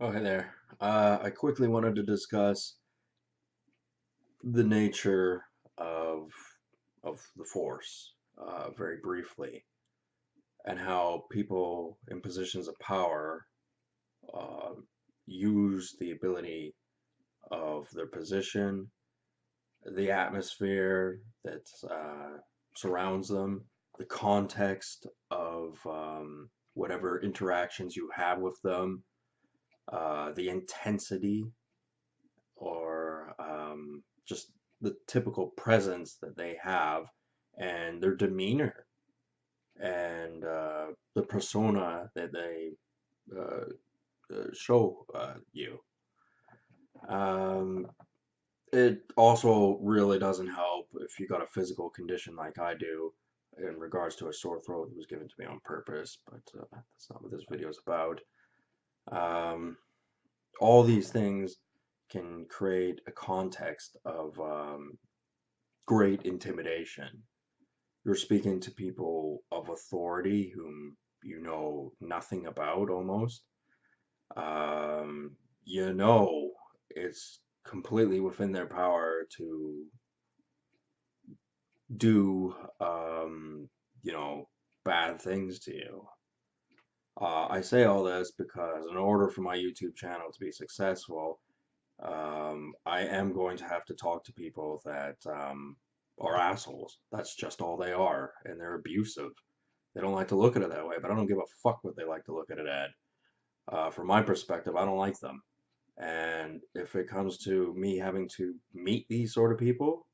Oh, hey there. I quickly wanted to discuss the nature of the Force, very briefly, and how people in positions of power uh, use the ability of their position, the atmosphere that surrounds them, the context of whatever interactions you have with them, the intensity or just the typical presence that they have and their demeanor and the persona that they uh, show you. Um, it also really doesn't help if you got a physical condition like I do in regards to a sore throat that was given to me on purpose, but that's not what this video is about. Um, all these things can create a context of great intimidation. You're speaking to people of authority whom you know nothing about almost. Um, you know it's completely within their power to do, you know, bad things to you. I say all this because in order for my YouTube channel to be successful, I am going to have to talk to people that are assholes. That's just all they are, and they're abusive. They don't like to look at it that way, but I don't give a fuck what they like to look at it at. From my perspective, I don't like them. And if it comes to me having to meet these sort of people,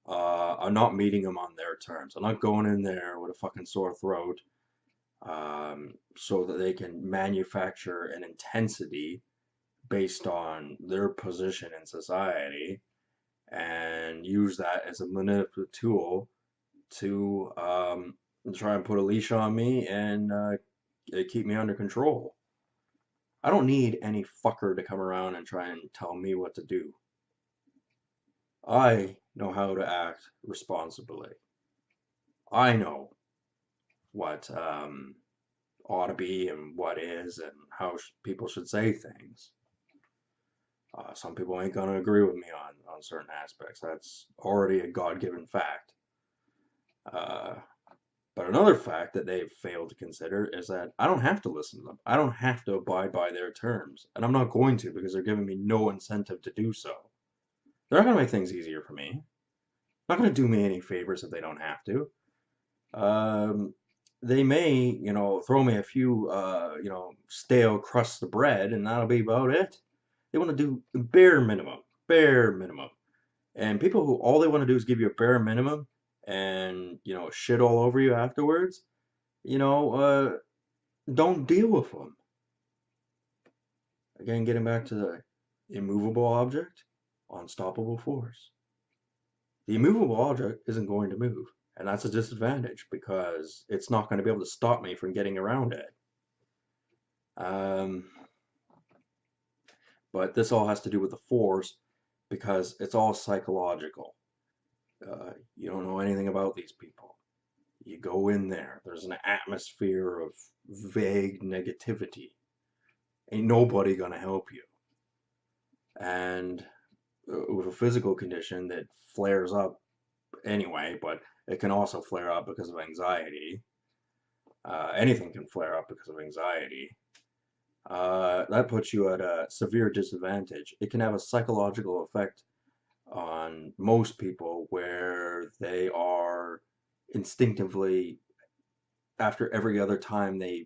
I'm not meeting them on their terms. I'm not going in there with a fucking sore throat so that they can manufacture an intensity based on their position in society and use that as a manipulative tool to try and put a leash on me and keep me under control. I don't need any fucker to come around and try and tell me what to do. I know how to act responsibly. I know what ought to be and what is and how people should say things. Some people ain't gonna agree with me on certain aspects. That's already a God-given fact. Uh, but another fact that they've failed to consider is that I don't have to listen to them. I don't have to abide by their terms, and I'm not going to because they're giving me no incentive to do so. They're not gonna make things easier for me. Not gonna do me any favors if they don't have to. Um, they may, throw me a few, stale crusts of bread, and that'll be about it. They want to do bare minimum, bare minimum. And people who all they want to do is give you a bare minimum and, shit all over you afterwards, you know, uh, don't deal with them. Again, getting back to the immovable object, unstoppable force. The immovable object isn't going to move, and that's a disadvantage because it's not going to be able to stop me from getting around it. Um, but this all has to do with the force because it's all psychological. You don't know anything about these people. You go in there, there's an atmosphere of vague negativity. Ain't nobody gonna help you. And with a physical condition that flares up anyway, but it can also flare up because of anxiety. Anything can flare up because of anxiety. That puts you at a severe disadvantage. It can have a psychological effect on most people where they are instinctively, after every other time they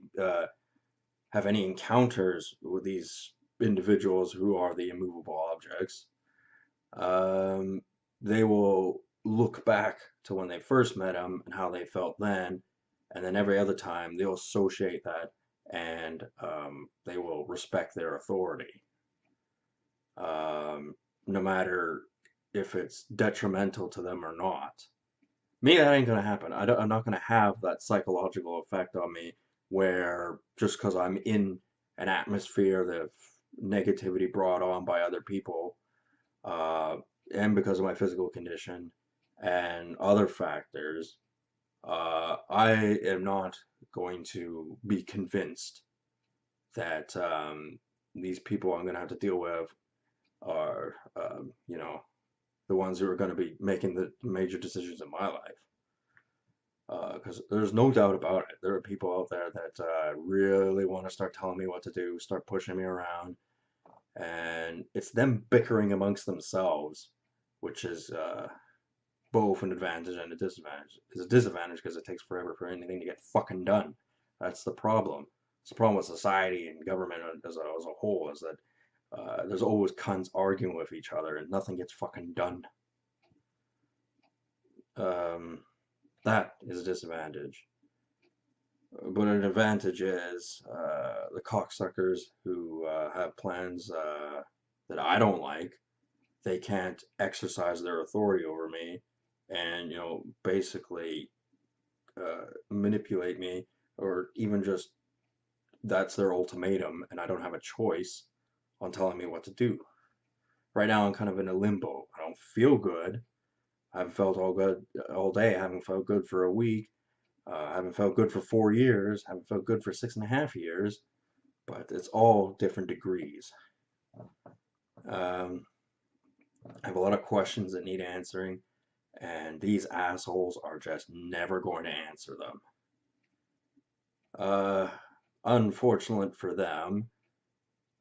have any encounters with these individuals who are the immovable objects, um, they will look back to when they first met them and how they felt then, and then every other time they'll associate that and they will respect their authority, no matter if it's detrimental to them or not. Me, that ain't gonna happen. I'm not gonna have that psychological effect on me where just because I'm in an atmosphere that negativity brought on by other people, uh, and because of my physical condition and other factors, I am not going to be convinced that these people I'm going to have to deal with are, the ones who are going to be making the major decisions in my life. Because there's no doubt about it. There are people out there that really want to start telling me what to do, start pushing me around, and it's them bickering amongst themselves, which is both an advantage and a disadvantage. It's a disadvantage because it takes forever for anything to get fucking done. That's the problem. It's the problem with society and government as a whole is that there's always cunts arguing with each other and nothing gets fucking done. Um, that is a disadvantage. But an advantage is the cocksuckers who have plans that I don't like. They can't exercise their authority over me, and basically manipulate me, or even just that's their ultimatum, and I don't have a choice on telling me what to do. Right now, I'm kind of in a limbo. I don't feel good. I haven't felt all good all day. I haven't felt good for a week. I haven't felt good for 4 years. I haven't felt good for 6.5 years. But it's all different degrees. Um, I have a lot of questions that need answering, and these assholes are just never going to answer them. Uh, Unfortunate for them,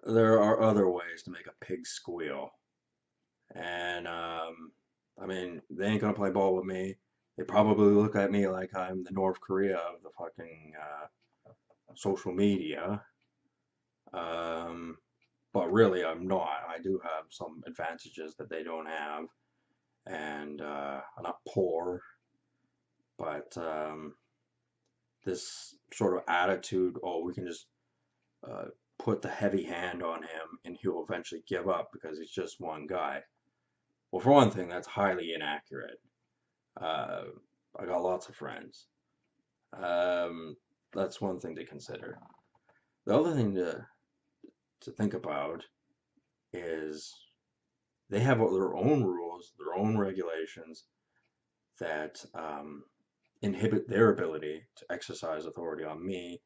there are other ways to make a pig squeal. And, I mean, they ain't gonna play ball with me. They probably look at me like I'm the North Korea of the fucking social media. Um, but really, I'm not. I do have some advantages that they don't have. And I'm not poor, but this sort of attitude, oh, we can just uh, put the heavy hand on him and he'll eventually give up because he's just one guy. Well, for one thing, that's highly inaccurate. Uh, I got lots of friends. Um, that's one thing to consider. The other thing to think about is they have their own rules, their own regulations that inhibit their ability to exercise authority on me.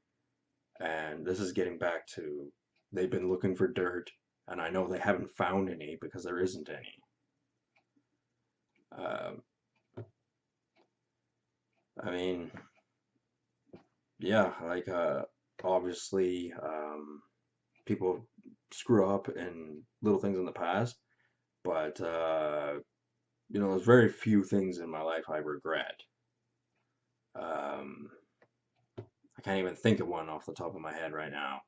And this is getting back to they've been looking for dirt, and I know they haven't found any because there isn't any. Um, I mean, yeah, like obviously, people screw up in little things in the past, but there's very few things in my life I regret. Um, I can't even think of one off the top of my head right now.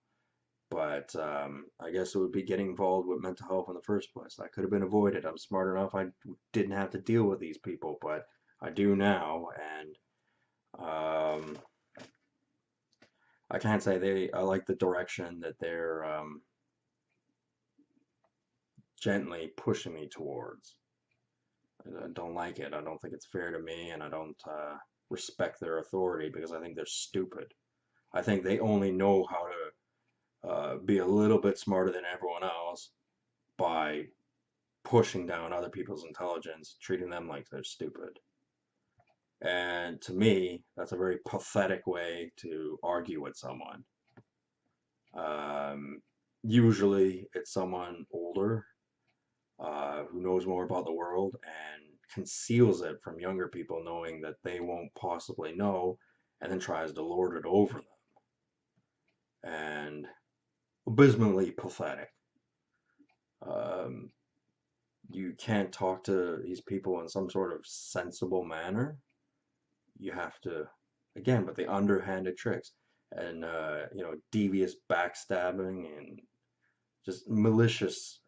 But I guess it would be getting involved with mental health in the first place. That could have been avoided. I'm smart enough. I didn't have to deal with these people, but I do now, and I can't say I like the direction that they're gently pushing me towards. I don't like it. I don't think it's fair to me, and I don't respect their authority because I think they're stupid. I think they only know how to be a little bit smarter than everyone else by pushing down other people's intelligence, treating them like they're stupid. And to me, that's a very pathetic way to argue with someone. Um, Usually, it's someone older who knows more about the world and conceals it from younger people, knowing that they won't possibly know, and then tries to lord it over them. And abysmally pathetic. Um, you can't talk to these people in some sort of sensible manner. You have to, again, but the underhanded tricks and devious backstabbing and just malicious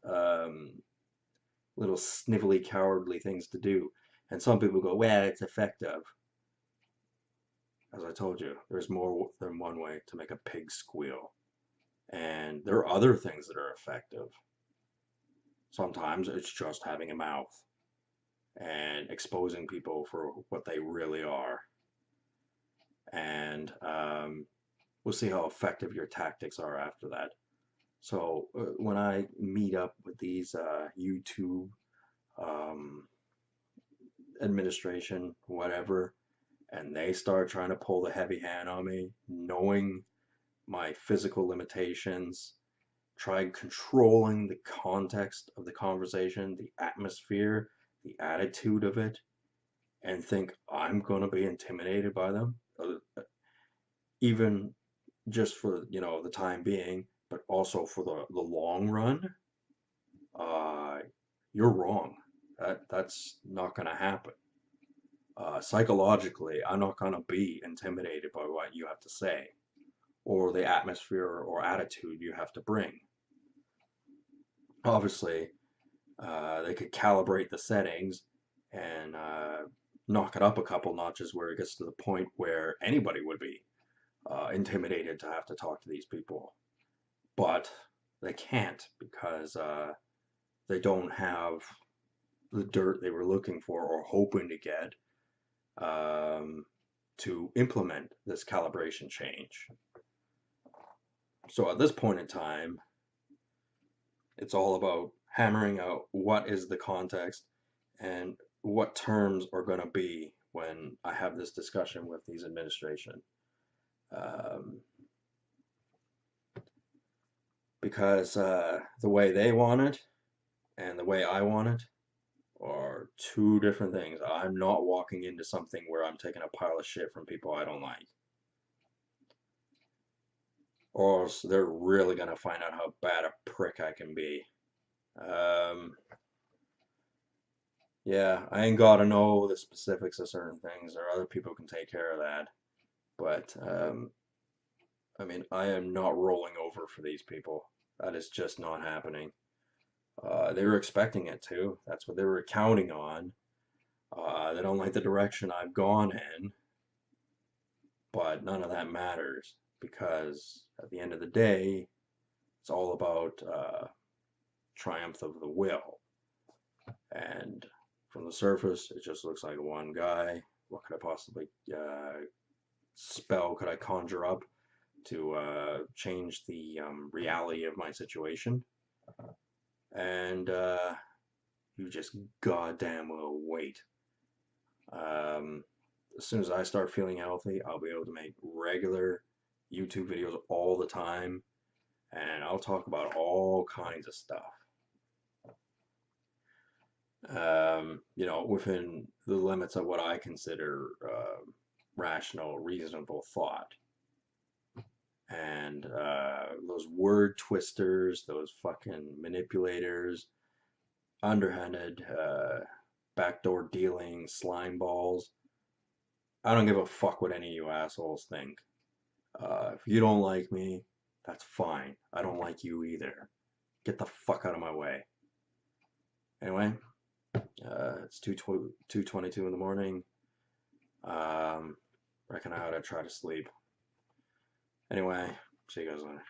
little snivelly cowardly things to do. And some people go, well, it's effective. As I told you, there's more than one way to make a pig squeal. And there are other things that are effective. Sometimes it's just having a mouth and exposing people for what they really are. And we'll see how effective your tactics are after that. So when I meet up with these YouTube administration, whatever, and they start trying to pull the heavy hand on me, knowing my physical limitations, try controlling the context of the conversation, the atmosphere, the attitude of it, and think I'm going to be intimidated by them, even just for, the time being, but also for the long run, uh, you're wrong. That's not going to happen. Psychologically, I'm not going to be intimidated by what you have to say or the atmosphere or attitude you have to bring. Obviously, they could calibrate the settings and knock it up a couple notches where it gets to the point where anybody would be intimidated to have to talk to these people. But they can't because they don't have the dirt they were looking for or hoping to get to implement this calibration change. So at this point in time, it's all about hammering out what is the context and what terms are going to be when I have this discussion with these administration. Because the way they want it and the way I want it are two different things. I'm not walking into something where I'm taking a pile of shit from people I don't like. Or else they're really going to find out how bad a prick I can be. Yeah, I ain't got to know the specifics of certain things, or other people can take care of that. But, I mean, I am not rolling over for these people. That is just not happening. They were expecting it to. That's what they were counting on. They don't like the direction I've gone in, but none of that matters because at the end of the day, it's all about triumph of the will. And from the surface, it just looks like one guy. What could I possibly spell could I conjure up to change the reality of my situation? And you just goddamn well wait. As soon as I start feeling healthy, I'll be able to make regular YouTube videos all the time, and I'll talk about all kinds of stuff. Within the limits of what I consider rational, reasonable thought. And those word twisters, those fucking manipulators, underhanded, backdoor dealing, slime balls. I don't give a fuck what any of you assholes think. If you don't like me, that's fine. I don't like you either. Get the fuck out of my way. Anyway, it's 2:22 in the morning. Reckon I ought to try to sleep. Anyway, see you guys later.